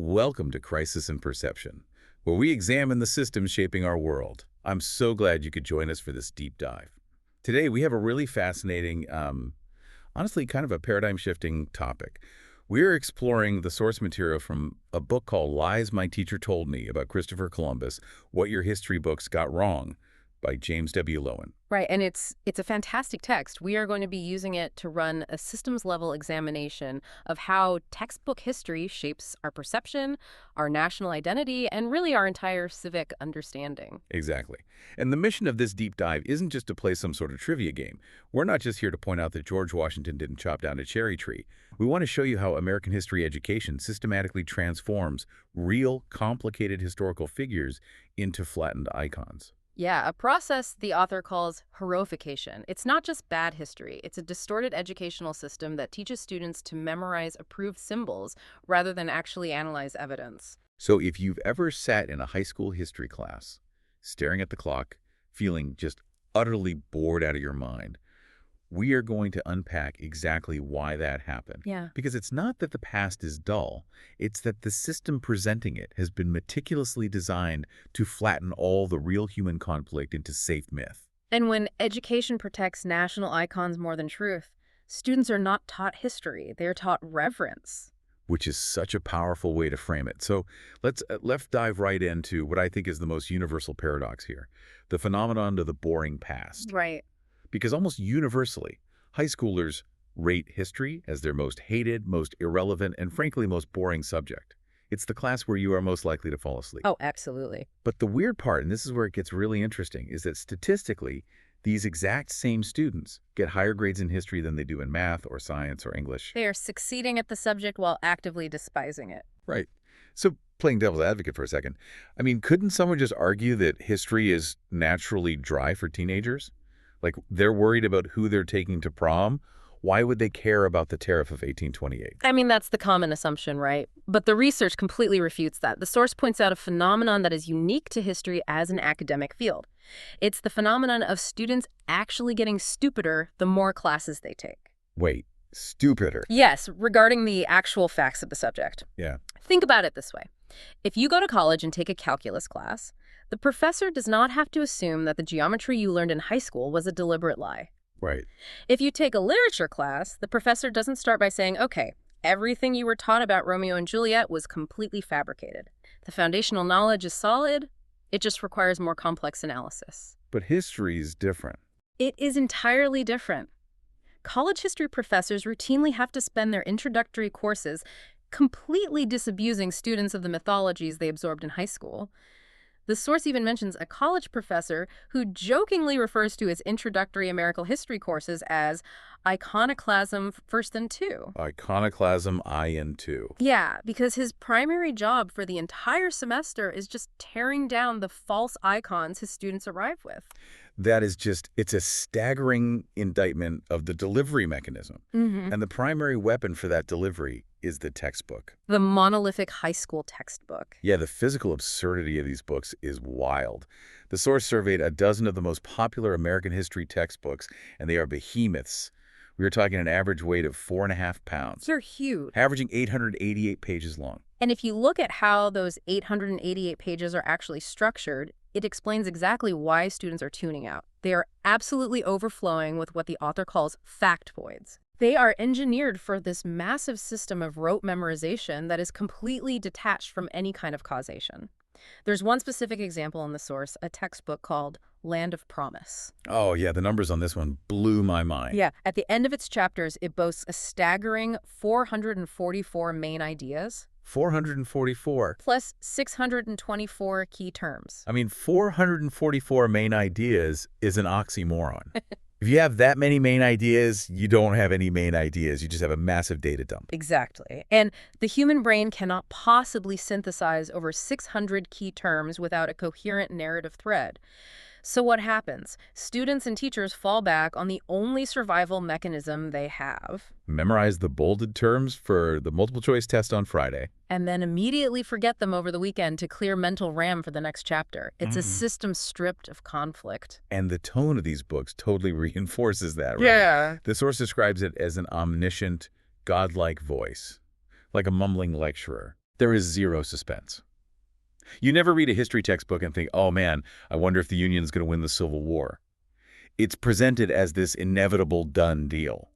Welcome to Crisis in Perception, where we examine the systems shaping our world. I'm so glad you could join us for this deep dive. Today, we have a really fascinating, honestly, kind of a paradigm-shifting topic. We're exploring the source material from a book called Lies My Teacher Told Me about Christopher Columbus, What Your History Books Got Wrong by James W. Loewen. Right, and it's a fantastic text. We are going to be using it to run a systems-level examination of how textbook history shapes our perception, our national identity, and really our entire civic understanding. Exactly. And the mission of this deep dive isn't just to play some sort of trivia game. We're not just here to point out that George Washington didn't chop down a cherry tree. We want to show you how American history education systematically transforms real, complicated historical figures into flattened icons. Yeah, a process the author calls heroification. It's not just bad history. It's a distorted educational system that teaches students to memorize approved symbols rather than actually analyze evidence. So if you've ever sat in a high school history class, staring at the clock, feeling just utterly bored out of your mind, we are going to unpack exactly why that happened. Yeah. Because it's not that the past is dull, it's that the system presenting it has been meticulously designed to flatten all the real human conflict into safe myth. And when education protects national icons more than truth, students are not taught history. They're taught reverence. Which is such a powerful way to frame it. So let's dive right into what I think is the most universal paradox here, the phenomenon of the boring past. Right. Because almost universally, high schoolers rate history as their most hated, most irrelevant, and frankly most boring subject. It's the class where you are most likely to fall asleep. Oh, absolutely. But the weird part, and this is where it gets really interesting, is that statistically, these exact same students get higher grades in history than they do in math or science or English. They are succeeding at the subject while actively despising it. Right. So playing devil's advocate for a second, I mean, couldn't someone just argue that history is naturally dry for teenagers? Like, they're worried about who they're taking to prom. Why would they care about the tariff of 1828? I mean, that's the common assumption, right? But the research completely refutes that. The source points out a phenomenon that is unique to history as an academic field. It's the phenomenon of students actually getting stupider the more classes they take. Wait, stupider? Yes, regarding the actual facts of the subject. Yeah. Think about it this way. If you go to college and take a calculus class, the professor does not have to assume that the geometry you learned in high school was a deliberate lie. Right. If you take a literature class, the professor doesn't start by saying, okay, everything you were taught about Romeo and Juliet was completely fabricated. The foundational knowledge is solid. It just requires more complex analysis. But history is different. It is entirely different. College history professors routinely have to spend their introductory courses completely disabusing students of the mythologies they absorbed in high school. The source even mentions a college professor who jokingly refers to his introductory American history courses as iconoclasm first and two. Iconoclasm IN2. Yeah, because his primary job for the entire semester is just tearing down the false icons his students arrive with. That is just, it's a staggering indictment of the delivery mechanism. And the primary weapon for that delivery is the textbook. The monolithic high school textbook. Yeah, the physical absurdity of these books is wild. The source surveyed a dozen of the most popular American history textbooks, and they are behemoths. We are talking an average weight of 4.5 pounds. They're huge. Averaging 888 pages long. And if you look at how those 888 pages are actually structured, it explains exactly why students are tuning out. They are absolutely overflowing with what the author calls factoids. They are engineered for this massive system of rote memorization that is completely detached from any kind of causation. There's one specific example in the source, a textbook called Land of Promise. Oh, yeah, the numbers on this one blew my mind. Yeah, at the end of its chapters, it boasts a staggering 444 main ideas. 444. Plus 624 key terms. I mean, 444 main ideas is an oxymoron. If you have that many main ideas, you don't have any main ideas. You just have a massive data dump. Exactly. And the human brain cannot possibly synthesize over 600 key terms without a coherent narrative thread. So what happens? Students and teachers fall back on the only survival mechanism they have. Memorize the bolded terms for the multiple choice test on Friday. And then immediately forget them over the weekend to clear mental RAM for the next chapter. It's a system stripped of conflict. And the tone of these books totally reinforces that, right? Yeah. The source describes it as an omniscient, godlike voice, like a mumbling lecturer. There is zero suspense. You never read a history textbook and think, oh man, I wonder if the Union's going to win the Civil War. It's presented as this inevitable done deal.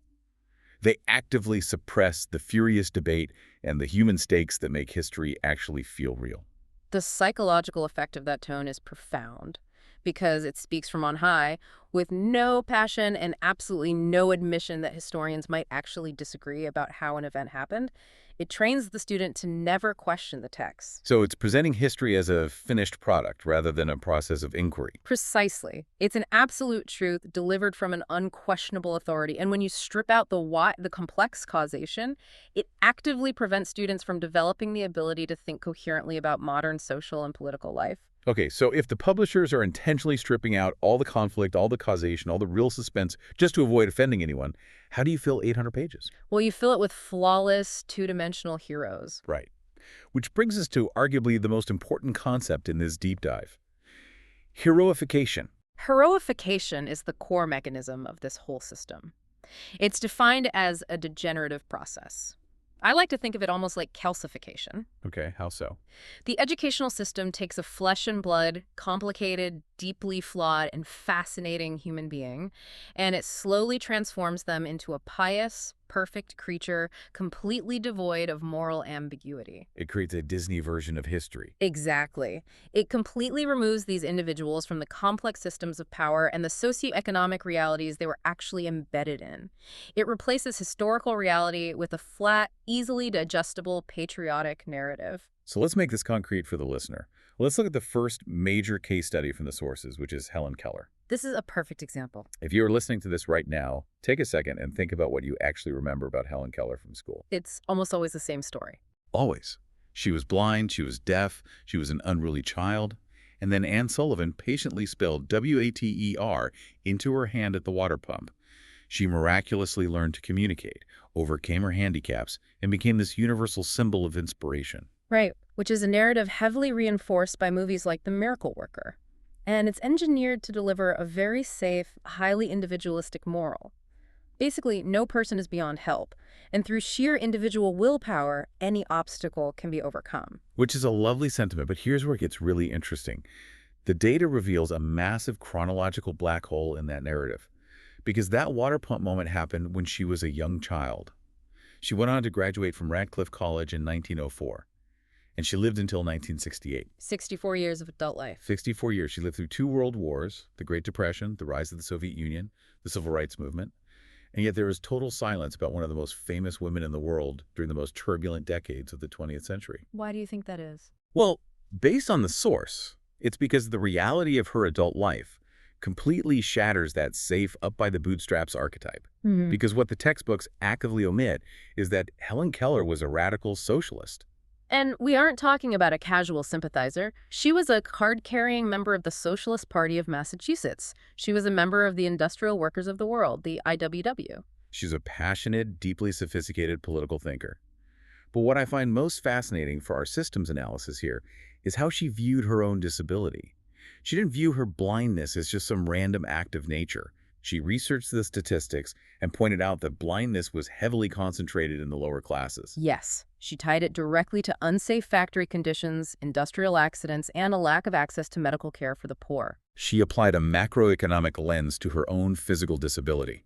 They actively suppress the furious debate and the human stakes that make history actually feel real. The psychological effect of that tone is profound because it speaks from on high with no passion and absolutely no admission that historians might actually disagree about how an event happened. It trains the student to never question the text. So it's presenting history as a finished product rather than a process of inquiry. Precisely. It's an absolute truth delivered from an unquestionable authority. And when you strip out the complex causation, it actively prevents students from developing the ability to think coherently about modern social and political life. Okay, so if the publishers are intentionally stripping out all the conflict, all the causation, all the real suspense just to avoid offending anyone, how do you fill 800 pages? Well, you fill it with flawless, two-dimensional heroes. Right. Which brings us to arguably the most important concept in this deep dive. Heroification. Heroification is the core mechanism of this whole system. It's defined as a degenerative process. I like to think of it almost like calcification. Okay, how so? The educational system takes a flesh and blood, complicated, deeply flawed, and fascinating human being, and it slowly transforms them into a pious, perfect creature completely devoid of moral ambiguity. It creates a Disney version of history. Exactly. It completely removes these individuals from the complex systems of power and the socioeconomic realities they were actually embedded in. It replaces historical reality with a flat, easily digestible, patriotic narrative. So let's make this concrete for the listener. Let's look at the first major case study from the sources, which is Helen Keller. This is a perfect example. If you are listening to this right now, take a second and think about what you actually remember about Helen Keller from school. It's almost always the same story. Always. She was blind, she was deaf, she was an unruly child, and then Anne Sullivan patiently spilled water into her hand at the water pump. She miraculously learned to communicate, overcame her handicaps, and became this universal symbol of inspiration. Right, which is a narrative heavily reinforced by movies like The Miracle Worker. And it's engineered to deliver a very safe, highly individualistic moral. Basically, no person is beyond help, and through sheer individual willpower, any obstacle can be overcome. Which is a lovely sentiment, but here's where it gets really interesting. The data reveals a massive chronological black hole in that narrative, because that water pump moment happened when she was a young child. She went on to graduate from Radcliffe College in 1904. And she lived until 1968. 64 years of adult life. 64 years. She lived through 2 world wars, the Great Depression, the rise of the Soviet Union, the Civil Rights Movement. And yet there is total silence about one of the most famous women in the world during the most turbulent decades of the 20th century. Why do you think that is? Well, based on the source, it's because the reality of her adult life completely shatters that safe, up-by-the-bootstraps archetype. Because what the textbooks actively omit is that Helen Keller was a radical socialist. And we aren't talking about a casual sympathizer. She was a card-carrying member of the Socialist Party of Massachusetts. She was a member of the Industrial Workers of the World, the IWW. She's a passionate, deeply sophisticated political thinker. But what I find most fascinating for our systems analysis here is how she viewed her own disability. She didn't view her blindness as just some random act of nature. She researched the statistics and pointed out that blindness was heavily concentrated in the lower classes. Yes, she tied it directly to unsafe factory conditions, industrial accidents, and a lack of access to medical care for the poor. She applied a macroeconomic lens to her own physical disability.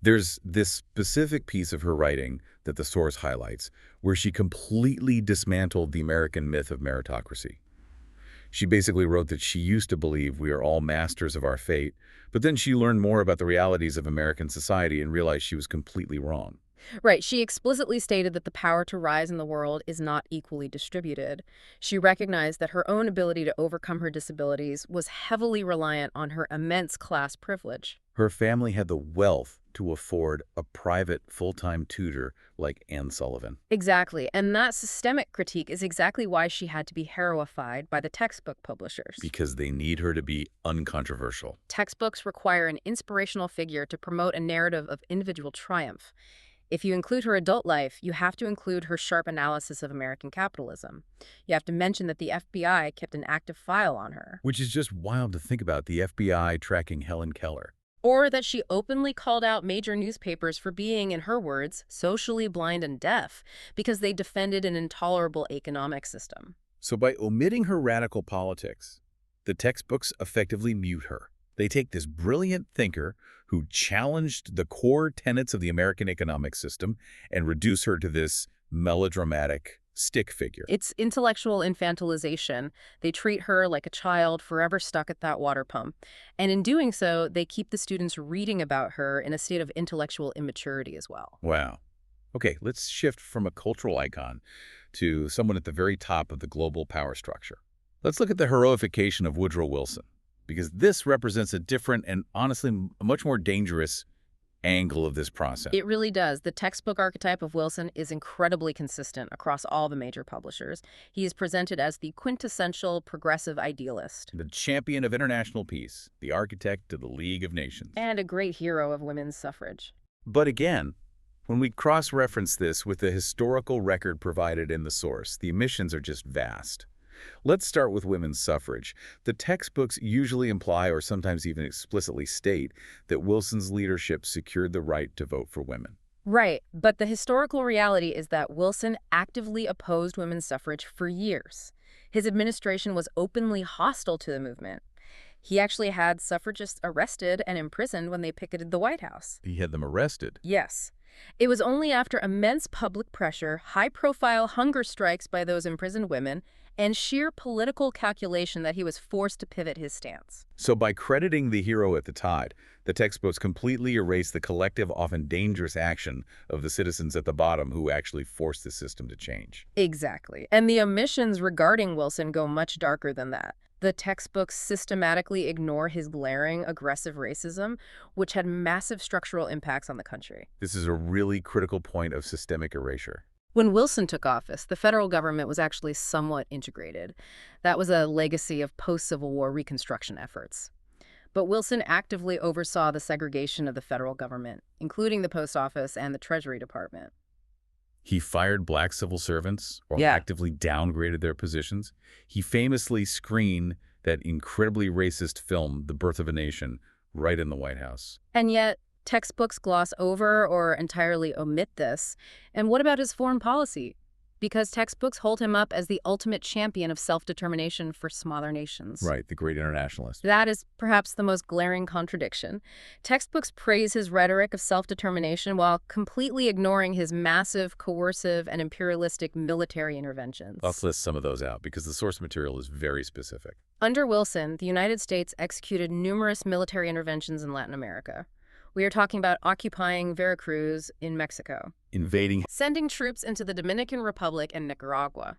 There's this specific piece of her writing that the source highlights, where she completely dismantled the American myth of meritocracy. She basically wrote that she used to believe we are all masters of our fate, but then she learned more about the realities of American society and realized she was completely wrong. Right, she explicitly stated that the power to rise in the world is not equally distributed. She recognized that her own ability to overcome her disabilities was heavily reliant on her immense class privilege. Her family had the wealth to afford a private full-time tutor like Anne Sullivan. Exactly, and that systemic critique is exactly why she had to be heroified by the textbook publishers. Because they need her to be uncontroversial. Textbooks require an inspirational figure to promote a narrative of individual triumph. If you include her adult life, you have to include her sharp analysis of American capitalism. You have to mention that the FBI kept an active file on her. Which is just wild to think about, the FBI tracking Helen Keller. Or that she openly called out major newspapers for being, in her words, socially blind and deaf because they defended an intolerable economic system. So by omitting her radical politics, the textbooks effectively mute her. They take this brilliant thinker who challenged the core tenets of the American economic system and reduce her to this melodramatic stick figure. It's intellectual infantilization. They treat her like a child forever stuck at that water pump. And in doing so, they keep the students reading about her in a state of intellectual immaturity as well. Wow. Okay, let's shift from a cultural icon to someone at the very top of the global power structure. Let's look at the heroification of Woodrow Wilson, because this represents a different and honestly a much more dangerous angle of this process. It really does. The textbook archetype of Wilson is incredibly consistent across all the major publishers. He is presented as the quintessential progressive idealist. The champion of international peace, the architect of the League of Nations. And a great hero of women's suffrage. But again, when we cross-reference this with the historical record provided in the source, the omissions are just vast. Let's start with women's suffrage. The textbooks usually imply or sometimes even explicitly state that Wilson's leadership secured the right to vote for women. Right, but the historical reality is that Wilson actively opposed women's suffrage for years. His administration was openly hostile to the movement. He actually had suffragists arrested and imprisoned when they picketed the White House. He had them arrested. Yes. It was only after immense public pressure, high-profile hunger strikes by those imprisoned women, and sheer political calculation that he was forced to pivot his stance. So by crediting the hero at the tide, the textbooks completely erase the collective, often dangerous action of the citizens at the bottom who actually forced the system to change. Exactly. And the omissions regarding Wilson go much darker than that. The textbooks systematically ignore his glaring, aggressive racism, which had massive structural impacts on the country. This is a really critical point of systemic erasure. When Wilson took office, the federal government was actually somewhat integrated. That was a legacy of post-Civil War Reconstruction efforts. But Wilson actively oversaw the segregation of the federal government, including the post office and the Treasury Department. He fired black civil servants or Yeah. actively downgraded their positions. He famously screened that incredibly racist film, The Birth of a Nation, right in the White House. And yet, textbooks gloss over or entirely omit this. And what about his foreign policy? Because textbooks hold him up as the ultimate champion of self-determination for smaller nations. Right, the great internationalist. That is perhaps the most glaring contradiction. Textbooks praise his rhetoric of self-determination while completely ignoring his massive, coercive, and imperialistic military interventions. Let's list some of those out because the source material is very specific. Under Wilson, the United States executed numerous military interventions in Latin America. We are talking about occupying Veracruz in Mexico, Invading. sending troops into the Dominican Republic and Nicaragua.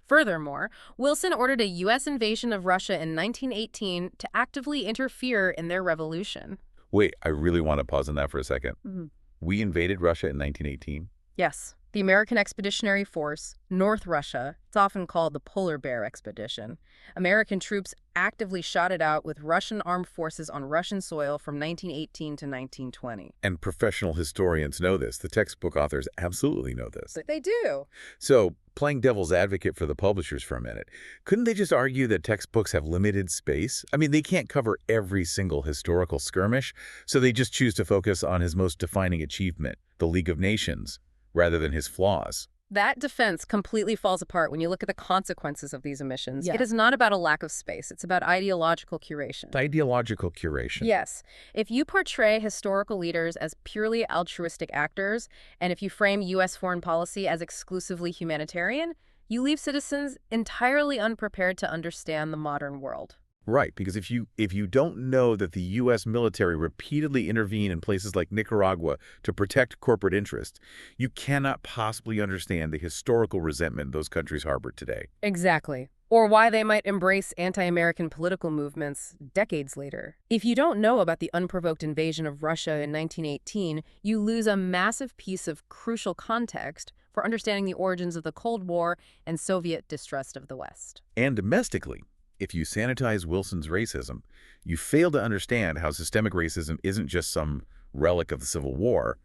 Furthermore, Wilson ordered a U.S. invasion of Russia in 1918 to actively interfere in their revolution. Wait, I really want to pause on that for a second. Mhm. We invaded Russia in 1918. Yes, the American Expeditionary Force, North Russia, it's often called the Polar Bear Expedition. American troops actively shot it out with Russian armed forces on Russian soil from 1918 to 1920. And professional historians know this. The textbook authors absolutely know this. They do. So, playing devil's advocate for the publishers for a minute, couldn't they just argue that textbooks have limited space? I mean, they can't cover every single historical skirmish, so they just choose to focus on his most defining achievement, the League of Nations, rather than his flaws. That defense completely falls apart when you look at the consequences of these omissions. Yeah. It is not about a lack of space. It's about ideological curation. Ideological curation. Yes. If you portray historical leaders as purely altruistic actors, and if you frame U.S. foreign policy as exclusively humanitarian, you leave citizens entirely unprepared to understand the modern world. Right, because if you don't know that the U.S. military repeatedly intervene in places like Nicaragua to protect corporate interests, you cannot possibly understand the historical resentment those countries harbor today. Exactly. Or why they might embrace anti-American political movements decades later. If you don't know about the unprovoked invasion of Russia in 1918, you lose a massive piece of crucial context for understanding the origins of the Cold War and Soviet distrust of the West. And domestically, if you sanitize Wilson's racism, you fail to understand how systemic racism isn't just some relic of the Civil War,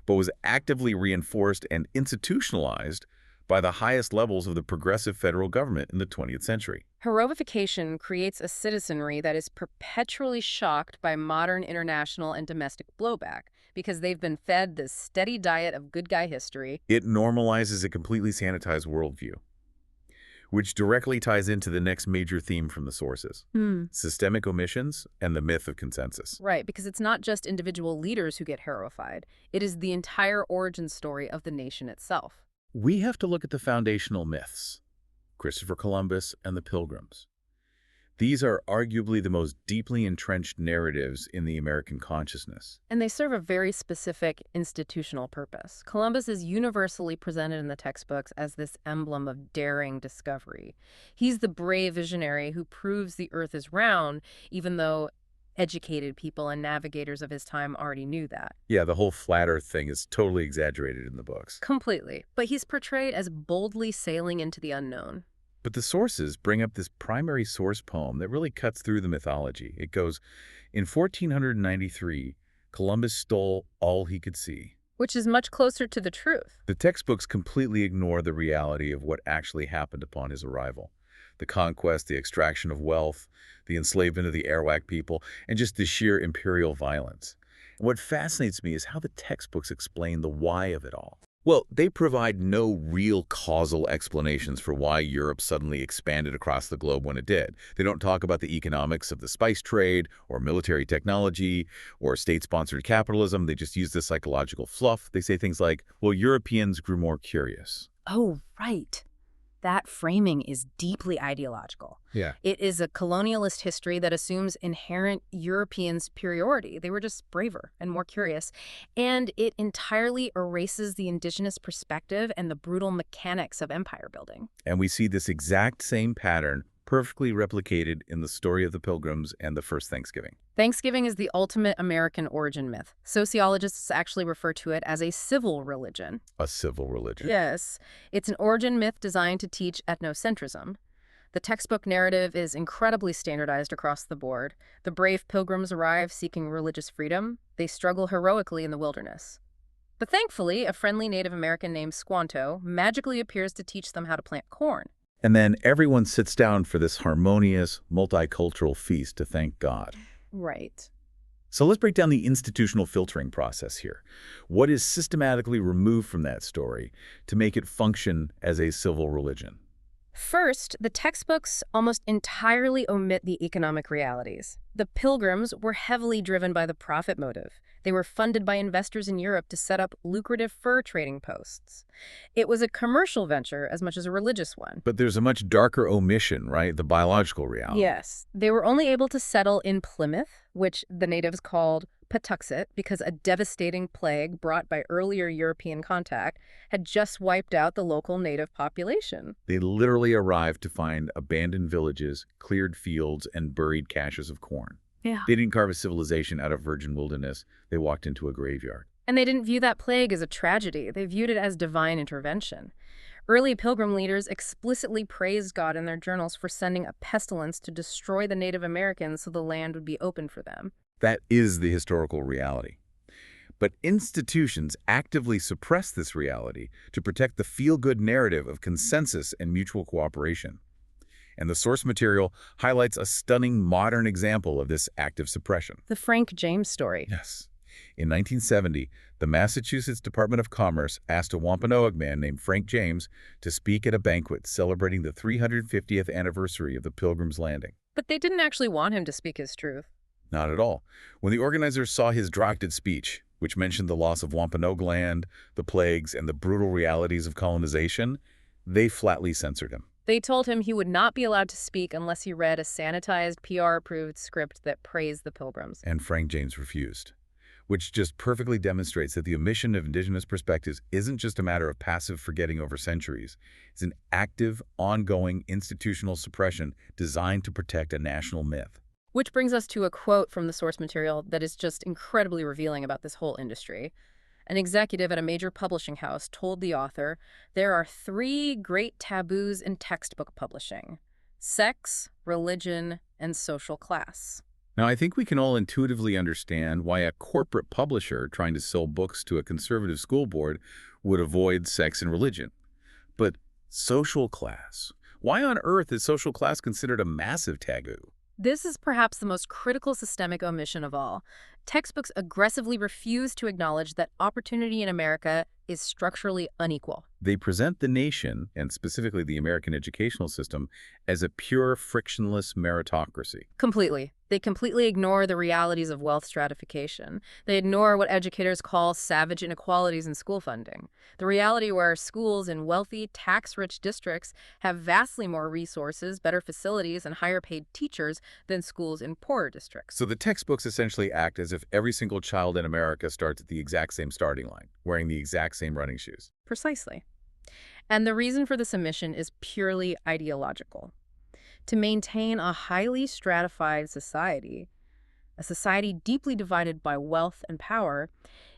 but was actively reinforced and institutionalized by the highest levels of the progressive federal government in the 20th century. Heroification creates a citizenry that is perpetually shocked by modern international and domestic blowback because they've been fed this steady diet of good guy history. It normalizes a completely sanitized worldview, which directly ties into the next major theme from the sources: systemic omissions and the myth of consensus. Right, because it's not just individual leaders who get heroified. It is the entire origin story of the nation itself. We have to look at the foundational myths: Christopher Columbus and the Pilgrims. These are arguably the most deeply entrenched narratives in the American consciousness. And they serve a very specific institutional purpose. Columbus is universally presented in the textbooks as this emblem of daring discovery. He's the brave visionary who proves the earth is round, even though educated people and navigators of his time already knew that. Yeah, the whole flat earth thing is totally exaggerated in the books. Completely. But he's portrayed as boldly sailing into the unknown. But the sources bring up this primary source poem that really cuts through the mythology. It goes, in 1493, Columbus stole all he could see. Which is much closer to the truth. The textbooks completely ignore the reality of what actually happened upon his arrival. The conquest, the extraction of wealth, the enslavement of the Arawak people, and just the sheer imperial violence. And what fascinates me is how the textbooks explain the why of it all. Well, they provide no real causal explanations for why Europe suddenly expanded across the globe when it did. They don't talk about the economics of the spice trade or military technology or state-sponsored capitalism. They just use the psychological fluff. They say things like, well, Europeans grew more curious. Oh, right. That framing is deeply ideological. Yeah. It is a colonialist history that assumes inherent European superiority. They were just braver and more curious. And it entirely erases the indigenous perspective and the brutal mechanics of empire building. And we see this exact same pattern perfectly replicated in the story of the Pilgrims and the first Thanksgiving. Thanksgiving is the ultimate American origin myth. Sociologists actually refer to it as a civil religion. A civil religion. Yes. It's an origin myth designed to teach ethnocentrism. The textbook narrative is incredibly standardized across the board. The brave pilgrims arrive seeking religious freedom. They struggle heroically in the wilderness. But thankfully, a friendly Native American named Squanto magically appears to teach them how to plant corn. And then everyone sits down for this harmonious, multicultural feast to thank God. Right. So let's break down the institutional filtering process here. What is systematically removed from that story to make it function as a civil religion? First, the textbooks almost entirely omit the economic realities. The Pilgrims were heavily driven by the profit motive. They were funded by investors in Europe to set up lucrative fur trading posts. It was a commercial venture as much as a religious one. But there's a much darker omission, right? The biological reality. Yes. They were only able to settle in Plymouth, which the natives called Patuxet, because a devastating plague brought by earlier European contact had just wiped out the local native population. They literally arrived to find abandoned villages, cleared fields, and buried caches of corn. Yeah. They didn't carve a civilization out of virgin wilderness. They walked into a graveyard. And they didn't view that plague as a tragedy. They viewed it as divine intervention. Early Pilgrim leaders explicitly praised God in their journals for sending a pestilence to destroy the Native Americans so the land would be open for them. That is the historical reality. But institutions actively suppress this reality to protect the feel-good narrative of consensus and mutual cooperation. And the source material highlights a stunning modern example of this active suppression. The Frank James story. Yes. In 1970, the Massachusetts Department of Commerce asked a Wampanoag man named Frank James to speak at a banquet celebrating the 350th anniversary of the Pilgrims' Landing. But they didn't actually want him to speak his truth. Not at all. When the organizers saw his drafted speech, which mentioned the loss of Wampanoag land, the plagues, and the brutal realities of colonization, they flatly censored him. They told him he would not be allowed to speak unless he read a sanitized, PR-approved script that praised the Pilgrims. And Frank James refused, which just perfectly demonstrates that the omission of indigenous perspectives isn't just a matter of passive forgetting over centuries. It's an active, ongoing institutional suppression designed to protect a national myth. Which brings us to a quote from the source material that is just incredibly revealing about this whole industry. An executive at a major publishing house told the author, "There are 3 great taboos in textbook publishing: sex, religion, and social class." Now, I think we can all intuitively understand why a corporate publisher trying to sell books to a conservative school board would avoid sex and religion. But social class, Why on earth is social class considered a massive taboo? This is perhaps the most critical systemic omission of all. Textbooks aggressively refuse to acknowledge that opportunity in America is structurally unequal. They present the nation, and specifically the American educational system, as a pure, frictionless meritocracy. Completely. They completely ignore the realities of wealth stratification. They ignore what educators call savage inequalities in school funding. The reality where schools in wealthy, tax-rich districts have vastly more resources, better facilities, and higher-paid teachers than schools in poorer districts. So the textbooks essentially act as if every single child in America starts at the exact same starting line, wearing the exact same running shoes. Precisely. And the reason for this omission is purely ideological. To maintain a highly stratified society, a society deeply divided by wealth and power,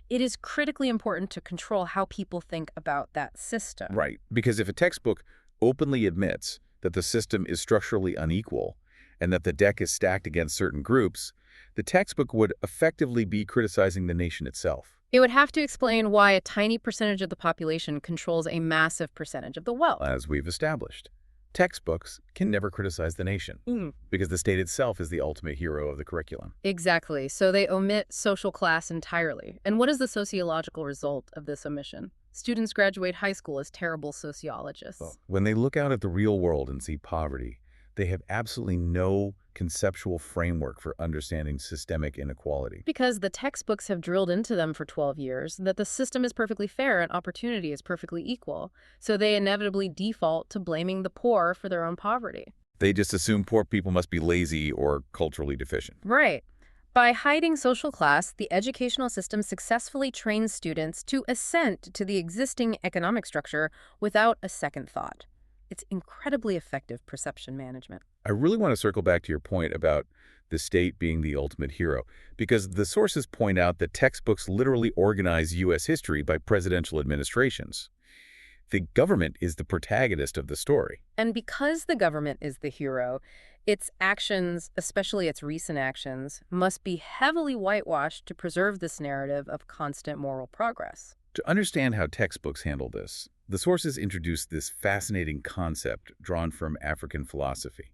it is critically important to control how people think about that system. Right, because if a textbook openly admits that the system is structurally unequal and that the deck is stacked against certain groups, the textbook would effectively be criticizing the nation itself. It would have to explain why a tiny percentage of the population controls a massive percentage of the wealth. As we've established, textbooks can never criticize the nation because the state itself is the ultimate hero of the curriculum. Exactly. So they omit social class entirely. And what is the sociological result of this omission? Students graduate high school as terrible sociologists. When they look out at the real world and see poverty, they have absolutely no conceptual framework for understanding systemic inequality. Because the textbooks have drilled into them for 12 years that the system is perfectly fair and opportunity is perfectly equal. So they inevitably default to blaming the poor for their own poverty. They just assume poor people must be lazy or culturally deficient. Right. By hiding social class, the educational system successfully trains students to assent to the existing economic structure without a second thought. It's incredibly effective perception management. I really want to circle back to your point about the state being the ultimate hero, because the sources point out that textbooks literally organize U.S. history by presidential administrations. The government is the protagonist of the story. And because the government is the hero, its actions, especially its recent actions, must be heavily whitewashed to preserve this narrative of constant moral progress. To understand how textbooks handle this, the sources introduce this fascinating concept drawn from African philosophy,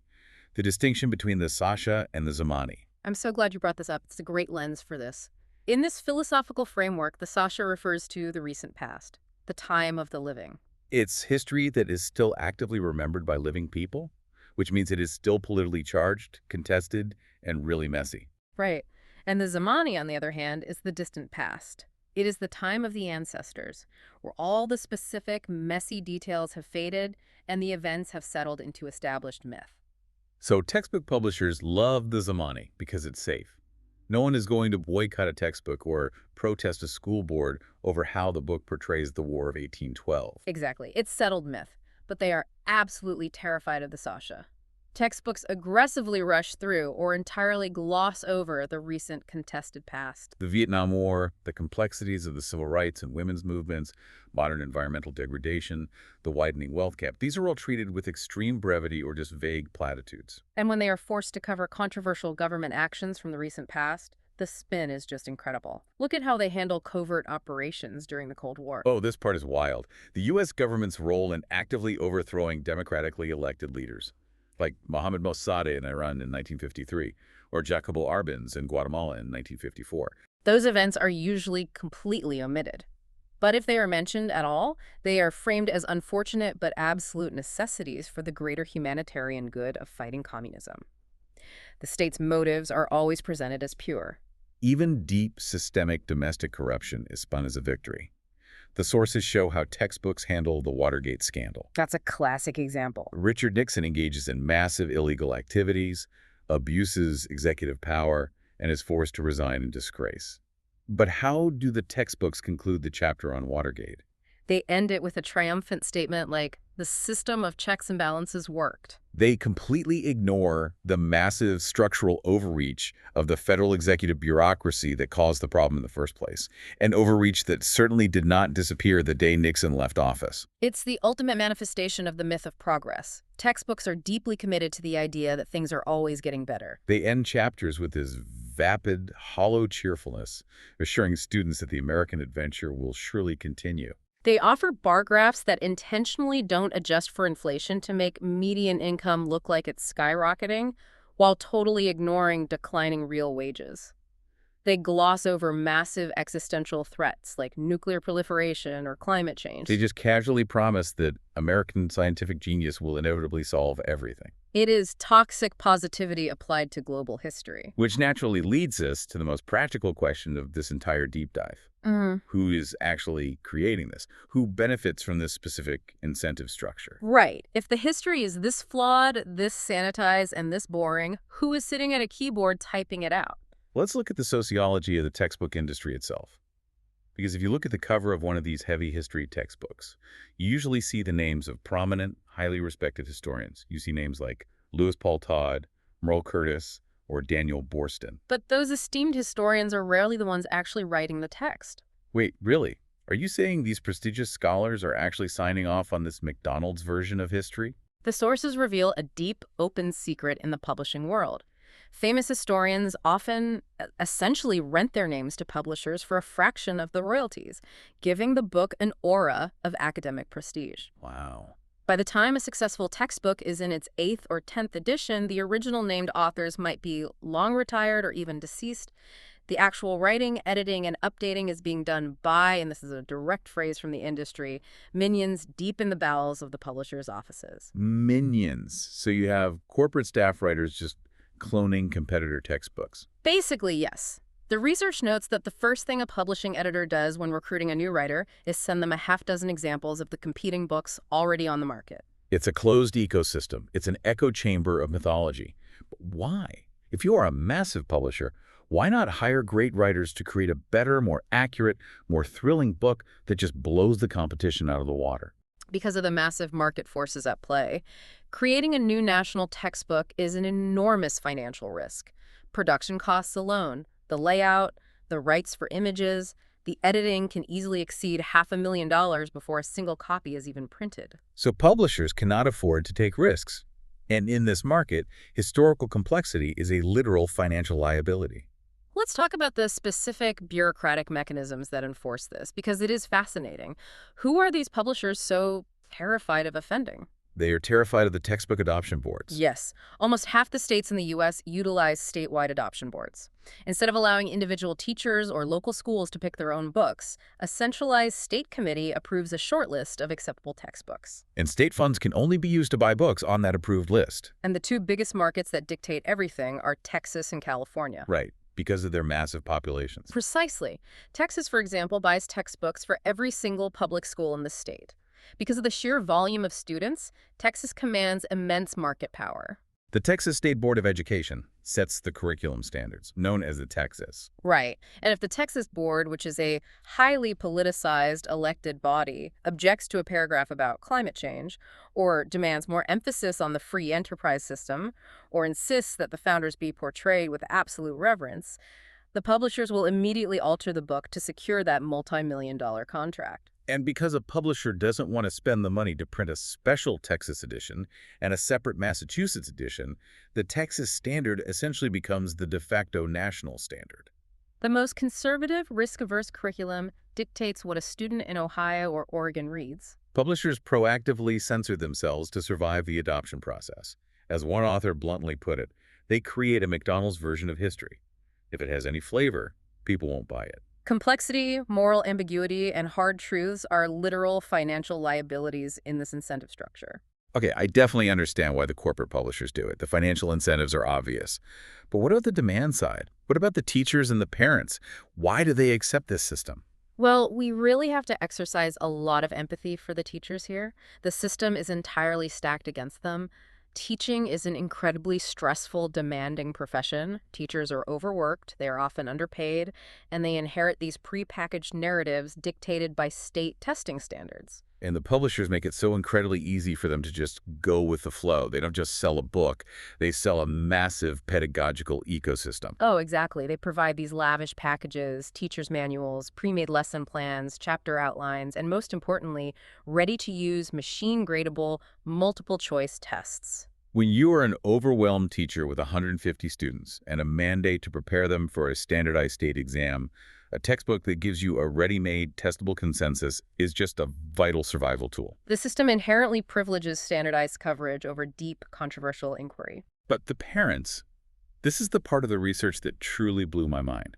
the distinction between the Sasha and the Zamani. I'm so glad you brought this up. It's a great lens for this. In this philosophical framework, the Sasha refers to the recent past, the time of the living. It's history that is still actively remembered by living people, which means it is still politically charged, contested, and really messy. Right. And the Zamani, on the other hand, is the distant past. It is the time of the ancestors, where all the specific, messy details have faded and the events have settled into established myth. So textbook publishers love the Zamani because it's safe. No one is going to boycott a textbook or protest a school board over how the book portrays the War of 1812. Exactly. It's settled myth, but they are absolutely terrified of the Sasha. Textbooks aggressively rush through or entirely gloss over the recent contested past. The Vietnam War, the complexities of the civil rights and women's movements, modern environmental degradation, the widening wealth gap, these are all treated with extreme brevity or just vague platitudes. And when they are forced to cover controversial government actions from the recent past, the spin is just incredible. Look at how they handle covert operations during the Cold War. Oh, this part is wild. The U.S. government's role in actively overthrowing democratically elected leaders, like Mohammad Mossadegh in Iran in 1953, or Jacobo Arbenz in Guatemala in 1954. Those events are usually completely omitted. But if they are mentioned at all, they are framed as unfortunate but absolute necessities for the greater humanitarian good of fighting communism. The state's motives are always presented as pure. Even deep systemic domestic corruption is spun as a victory. The sources show how textbooks handle the Watergate scandal. That's a classic example. Richard Nixon engages in massive illegal activities, abuses executive power, and is forced to resign in disgrace. But how do the textbooks conclude the chapter on Watergate? They end it with a triumphant statement like, the system of checks and balances worked. They completely ignore the massive structural overreach of the federal executive bureaucracy that caused the problem in the first place, an overreach that certainly did not disappear the day Nixon left office. It's the ultimate manifestation of the myth of progress. Textbooks are deeply committed to the idea that things are always getting better. They end chapters with this vapid, hollow cheerfulness, assuring students that the American adventure will surely continue. They offer bar graphs that intentionally don't adjust for inflation to make median income look like it's skyrocketing, while totally ignoring declining real wages. They gloss over massive existential threats like nuclear proliferation or climate They change. just casually promise that American scientific genius will inevitably solve everything. It is toxic positivity applied to global history. Which naturally leads us to the most practical question of this entire deep dive. Who is actually creating this? Who benefits from this specific incentive structure? Right. If the history is this flawed, this sanitized, and this boring, who is sitting at a keyboard typing it out? Let's look at the sociology of the textbook industry itself. Because if you look at the cover of one of these heavy history textbooks, you usually see the names of prominent, highly respected historians. You see names like Lewis Paul Todd, Merle Curtis, or Daniel Boorstin. But those esteemed historians are rarely the ones actually writing the text. Wait, really? Are you saying these prestigious scholars are actually signing off on this McDonald's version of history? The sources reveal a deep, open secret in the publishing world. Famous historians often essentially rent their names to publishers for a fraction of the royalties, giving the book an aura of academic prestige. Wow. By the time a successful textbook is in its 8th or 10th edition, the original named authors might be long retired or even deceased. The actual writing, editing, and updating is being done by, and this is a direct phrase from the industry, minions deep in the bowels of the publishers' offices. Minions. So you have corporate staff writers just cloning competitor textbooks. Basically, yes. The research notes that the first thing a publishing editor does when recruiting a new writer is send them a half-dozen examples of the competing books already on the market. It's a closed ecosystem. It's an echo chamber of mythology. But why? If you are a massive publisher, why not hire great writers to create a better, more accurate, more thrilling book that just blows the competition out of the water? Because of the massive market forces at play, creating a new national textbook is an enormous financial risk. Production costs alone, the layout, the rights for images, the editing can easily exceed $500,000 before a single copy is even printed. So publishers cannot afford to take risks. And in this market, historical complexity is a literal financial liability. Let's talk about the specific bureaucratic mechanisms that enforce this, because it is fascinating. Who are these publishers so terrified of offending? They are terrified of the textbook adoption boards. Yes, almost half the states in the U.S. utilize statewide adoption boards. Instead of allowing individual teachers or local schools to pick their own books, a centralized state committee approves a short list of acceptable textbooks. And state funds can only be used to buy books on that approved list. And the two biggest markets that dictate everything are Texas and California. Right, because of their massive populations. Precisely. Texas, for example, buys textbooks for every single public school in the state. Because of the sheer volume of students, Texas commands immense market power. The Texas State Board of Education sets the curriculum standards, known as the Texas. Right. And if the Texas Board, which is a highly politicized elected body, objects to a paragraph about climate change, or demands more emphasis on the free enterprise system, or insists that the founders be portrayed with absolute reverence, the publishers will immediately alter the book to secure that multi-million-dollar contract. And because a publisher doesn't want to spend the money to print a special Texas edition and a separate Massachusetts edition, the Texas standard essentially becomes the de facto national standard. The most conservative, risk-averse curriculum dictates what a student in Ohio or Oregon reads. Publishers proactively censor themselves to survive the adoption process. As one author bluntly put it, they create a McDonald's version of history. If it has any flavor, people won't buy it. Complexity, moral ambiguity, and hard truths are literal financial liabilities in this incentive structure. Okay, I definitely understand why the corporate publishers do it. The financial incentives are obvious. But what about the demand side? What about the teachers and the parents? Why do they accept this system? Well, we really have to exercise a lot of empathy for the teachers here. The system is entirely stacked against them. Teaching is an incredibly stressful, demanding profession. Teachers are overworked, they are often underpaid, and they inherit these prepackaged narratives dictated by state testing standards. And the publishers make it so incredibly easy for them to just go with the flow. They don't just sell a book, they sell a massive pedagogical ecosystem. Oh, exactly. They provide these lavish packages, teacher's manuals, pre-made lesson plans, chapter outlines, and most importantly, ready-to-use, machine-gradable, multiple-choice tests. When you are an overwhelmed teacher with 150 students and a mandate to prepare them for a standardized state exam, A textbook that gives you a ready-made, testable consensus is just a vital survival tool. The system inherently privileges standardized coverage over deep, controversial inquiry. But the parents, this is the part of the research that truly blew my mind.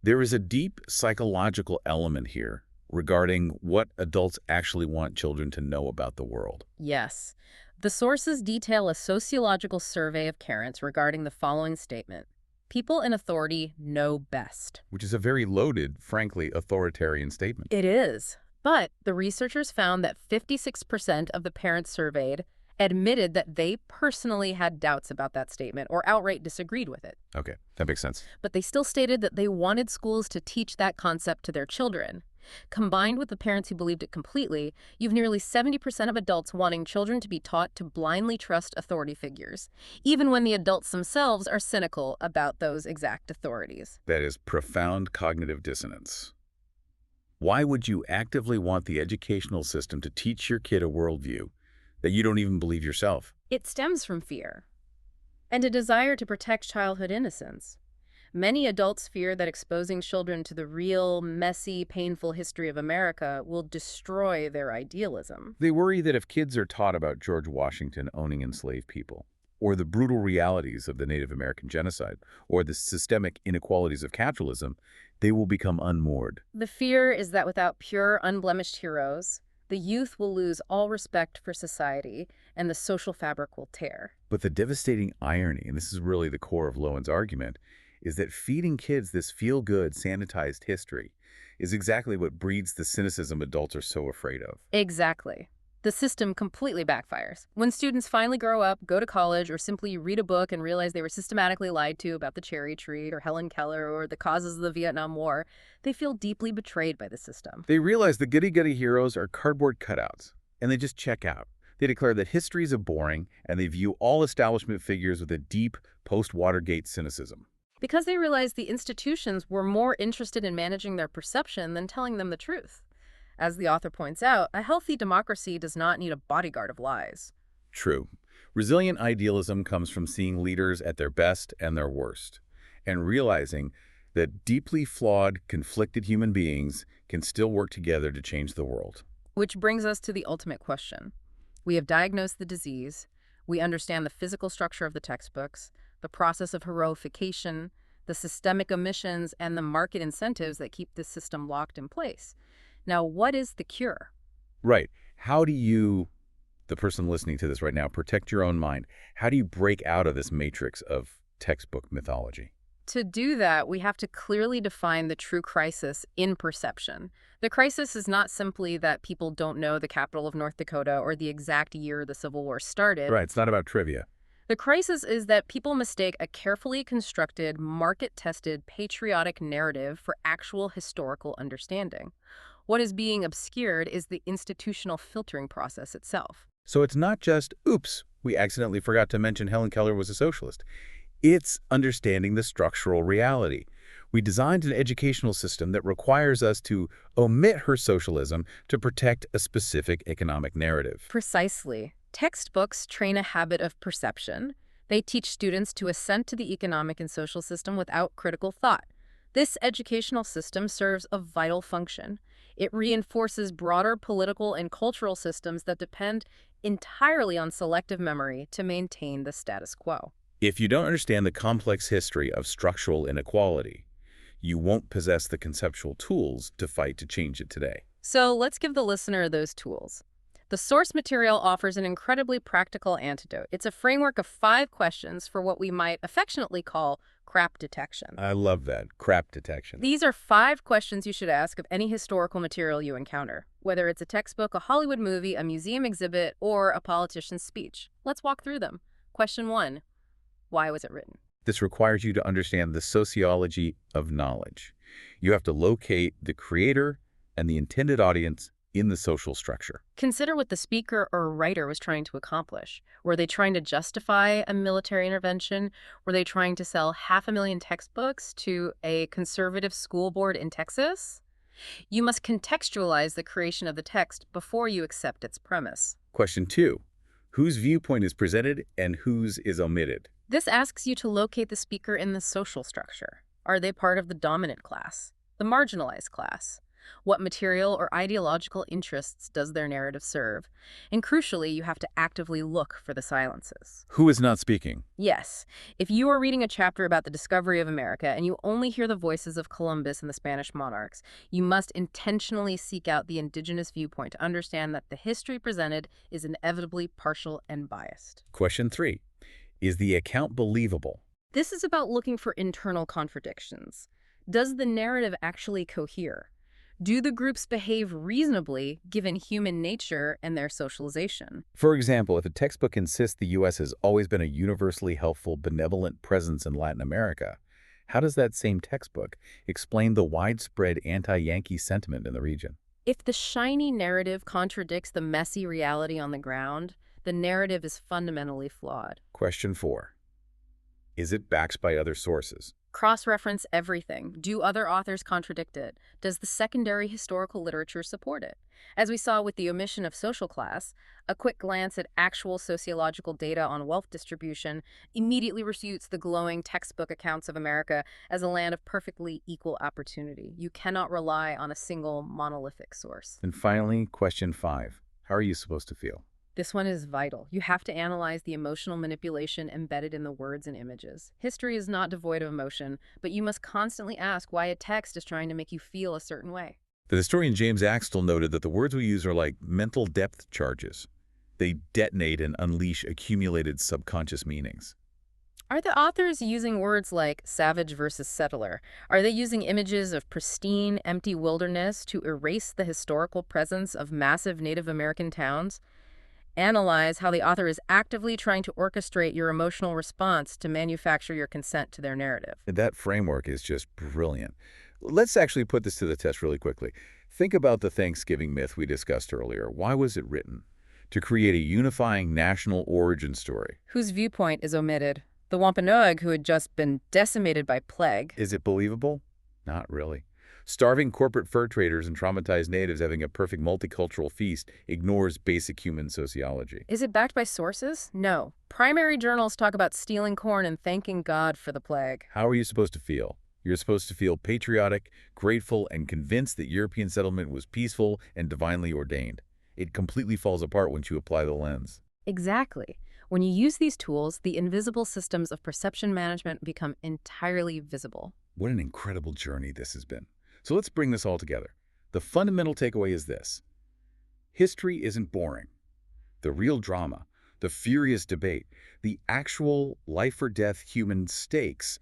There is a deep psychological element here regarding what adults actually want children to know about the world. Yes. The sources detail a sociological survey of parents regarding the following statement. People in authority know best. Which is a very loaded, frankly, authoritarian statement. It is. But the researchers found that 56% of the parents surveyed admitted that they personally had doubts about that statement or outright disagreed with it. Okay, that makes sense. But they still stated that they wanted schools to teach that concept to their children. Combined with the parents who believed it completely, you've nearly 70% of adults wanting children to be taught to blindly trust authority figures, even when the adults themselves are cynical about those exact authorities. That is profound cognitive dissonance. Why would you actively want the educational system to teach your kid a worldview that you don't even believe yourself? It stems from fear and a desire to protect childhood innocence. Many adults fear that exposing children to the real, messy, painful history of America will destroy their idealism. They worry that if kids are taught about George Washington owning enslaved people, or the brutal realities of the Native American genocide, or the systemic inequalities of capitalism, they will become unmoored. The fear is that without pure, unblemished heroes, the youth will lose all respect for society and the social fabric will tear. But the devastating irony, and this is really the core of Loewen's argument, is that feeding kids this feel-good, sanitized history is exactly what breeds the cynicism adults are so afraid of. Exactly. The system completely backfires. When students finally grow up, go to college, or simply read a book and realize they were systematically lied to about the cherry tree or Helen Keller or the causes of the Vietnam War, they feel deeply betrayed by the system. They realize the goody-goody heroes are cardboard cutouts, and they just check out. They declare that history is boring, and they view all establishment figures with a deep, post-Watergate cynicism. Because they realized the institutions were more interested in managing their perception than telling them the truth. As the author points out, a healthy democracy does not need a bodyguard of lies. True. Resilient idealism comes from seeing leaders at their best and their worst, and realizing that deeply flawed, conflicted human beings can still work together to change the world. Which brings us to the ultimate question. We have diagnosed the disease, we understand the physical structure of the textbooks, the process of heroification, the systemic omissions, and the market incentives that keep this system locked in place. Now, what is the cure? Right. How do you, the person listening to this right now, protect your own mind? How do you break out of this matrix of textbook mythology? To do that, we have to clearly define the true crisis in perception. The crisis is not simply that people don't know the capital of North Dakota or the exact year the Civil War started. Right. It's not about trivia. The crisis is that people mistake a carefully constructed, market-tested, patriotic narrative for actual historical understanding. What is being obscured is the institutional filtering process itself. So it's not just, oops, we accidentally forgot to mention Helen Keller was a socialist. It's understanding the structural reality. We designed an educational system that requires us to omit her socialism to protect a specific economic narrative. Precisely. Textbooks train a habit of perception. They teach students to assent to the economic and social system without critical thought. This educational system serves a vital function. It reinforces broader political and cultural systems that depend entirely on selective memory to maintain the status quo. If you don't understand the complex history of structural inequality, you won't possess the conceptual tools to fight to change it today. So let's give the listener those tools. The source material offers an incredibly practical antidote. It's a framework of 5 questions for what we might affectionately call crap detection. I love that, crap detection. These are 5 questions you should ask of any historical material you encounter, whether it's a textbook, a Hollywood movie, a museum exhibit, or a politician's speech. Let's walk through them. Question 1. Why was it written? This requires you to understand the sociology of knowledge. You have to locate the creator and the intended audience in the social structure. Consider what the speaker or writer was trying to accomplish. Were they trying to justify a military intervention? Were they trying to sell 500,000 textbooks to a conservative school board in Texas? You must contextualize the creation of the text before you accept its premise. Question 2. Whose viewpoint is presented and whose is omitted? This asks you to locate the speaker in the social structure. Are they part of the dominant class? The marginalized class. What material or ideological interests does their narrative serve? And crucially, you have to actively look for the silences. Who is not speaking? Yes, if you are reading a chapter about the discovery of America and you only hear the voices of Columbus and the Spanish monarchs, you must intentionally seek out the indigenous viewpoint to understand that the history presented is inevitably partial and biased. Question 3. Is the account believable? This is about looking for internal contradictions. Does the narrative actually cohere? Do the groups behave reasonably given human nature and their socialization? For example, if a textbook insists the U.S. has always been a universally helpful, benevolent presence in Latin America, how does that same textbook explain the widespread anti-Yankee sentiment in the region? If the shiny narrative contradicts the messy reality on the ground, the narrative is fundamentally flawed. Question 4. Is it backed by other sources? Cross-reference everything. Do other authors contradict it? Does the secondary historical literature support it? As we saw with the omission of social class, a quick glance at actual sociological data on wealth distribution immediately refutes the glowing textbook accounts of America as a land of perfectly equal opportunity. You cannot rely on a single monolithic source. And finally, question 5. How are you supposed to feel? This one is vital. You have to analyze the emotional manipulation embedded in the words and images. History is not devoid of emotion, but you must constantly ask why a text is trying to make you feel a certain way. The historian James Axtell noted that the words we use are like mental depth charges. They detonate and unleash accumulated subconscious meanings. Are the authors using words like savage versus settler? Are they using images of pristine, empty wilderness to erase the historical presence of massive Native American towns? Analyze how the author is actively trying to orchestrate your emotional response to manufacture your consent to their narrative. And that framework is just brilliant. Let's actually put this to the test really quickly. Think about the Thanksgiving myth we discussed earlier. Why was it written? To create a unifying national origin story. Whose viewpoint is omitted? The Wampanoag, who had just been decimated by plague. Is it believable? Not really. Starving corporate fur traders and traumatized natives having a perfect multicultural feast ignores basic human sociology. Is it backed by sources? No. Primary journals talk about stealing corn and thanking God for the plague. How are you supposed to feel? You're supposed to feel patriotic, grateful, and convinced that European settlement was peaceful and divinely ordained. It completely falls apart once you apply the lens. Exactly. When you use these tools, the invisible systems of perception management become entirely visible. What an incredible journey this has been. So let's bring this all together. The fundamental takeaway is this. History isn't boring. The real drama, the furious debate, the actual life-or-death human stakes,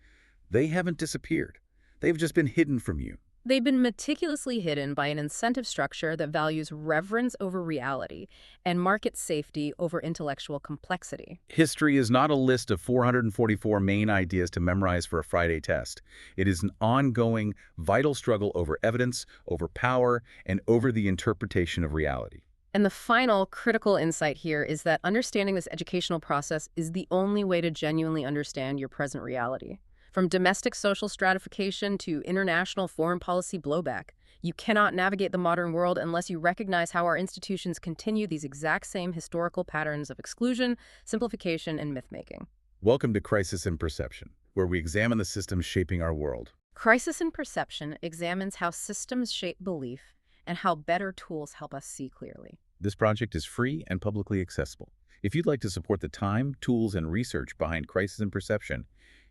they haven't disappeared. They've just been hidden from you. They've been meticulously hidden by an incentive structure that values reverence over reality and market safety over intellectual complexity. History is not a list of 444 main ideas to memorize for a Friday test. It is an ongoing, vital struggle over evidence, over power, and over the interpretation of reality. And the final critical insight here is that understanding this educational process is the only way to genuinely understand your present reality. From domestic social stratification to international foreign policy blowback, you cannot navigate the modern world unless you recognize how our institutions continue these exact same historical patterns of exclusion, simplification, and myth-making. Welcome to Crisis in Perception, where we examine the systems shaping our world. Crisis in Perception examines how systems shape belief and how better tools help us see clearly. This project is free and publicly accessible. If you'd like to support the time, tools, and research behind Crisis in Perception,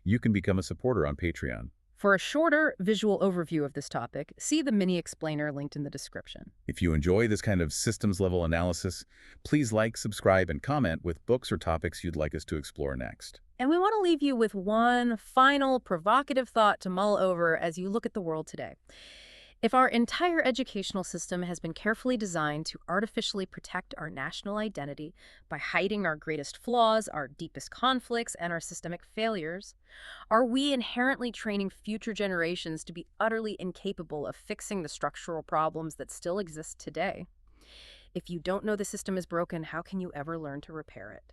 you can become a supporter on Patreon. For a shorter visual overview of this topic, see the mini explainer linked in the description. If you enjoy this kind of systems-level analysis, please like, subscribe, and comment with books or topics you'd like us to explore next. And we want to leave you with one final provocative thought to mull over as you look at the world today. If our entire educational system has been carefully designed to artificially protect our national identity by hiding our greatest flaws, our deepest conflicts, and our systemic failures, are we inherently training future generations to be utterly incapable of fixing the structural problems that still exist today? If you don't know the system is broken, how can you ever learn to repair it?